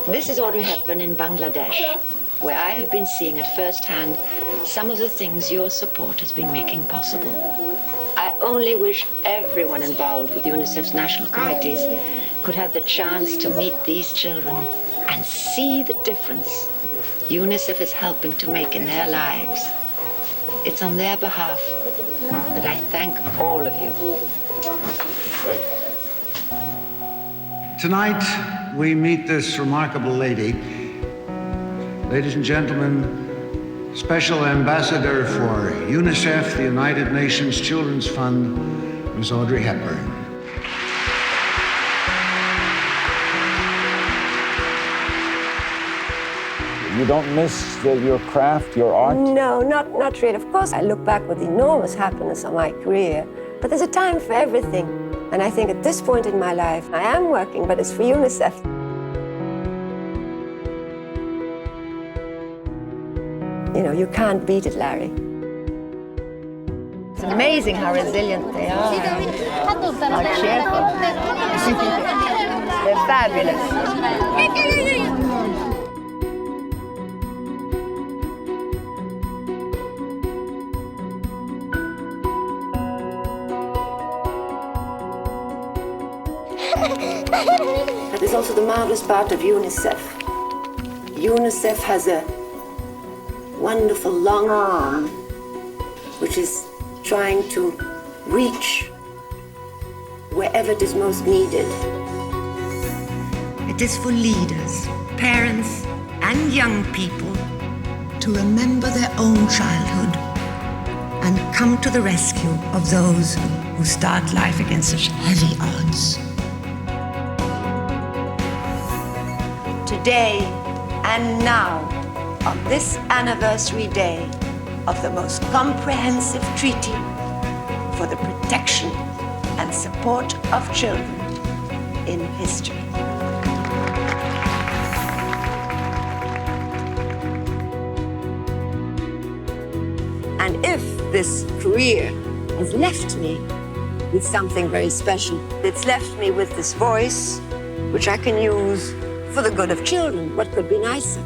This is Audrey Hepburn in Bangladesh, where I have been seeing at first hand some of the things your support has been making possible. I only wish everyone involved with UNICEF's national committees could have the chance to meet these children and see the difference UNICEF is helping to make in their lives. It's on their behalf that I thank all of you. Tonight, we meet this remarkable lady. Ladies and gentlemen, Special Ambassador for UNICEF, the United Nations Children's Fund, Ms. Audrey Hepburn. You don't miss your craft, your art? No, not really. Of course, I look back with enormous happiness on my career, but there's a time for everything. And I think at this point in my life, I am working, but it's for UNICEF. You know, you can't beat it, Larry. It's amazing how resilient they are, how cheerful. They're fabulous. That is also the marvelous part of UNICEF. UNICEF has a wonderful long arm which is trying to reach wherever it is most needed. It is for leaders, parents, and young people to remember their own childhood and come to the rescue of those who start life against such heavy odds. Today and now, on this anniversary day of the most comprehensive treaty for the protection and support of children in history. And if this career has left me with something very special, it's left me with this voice, which I can use for the good of children. What could be nicer?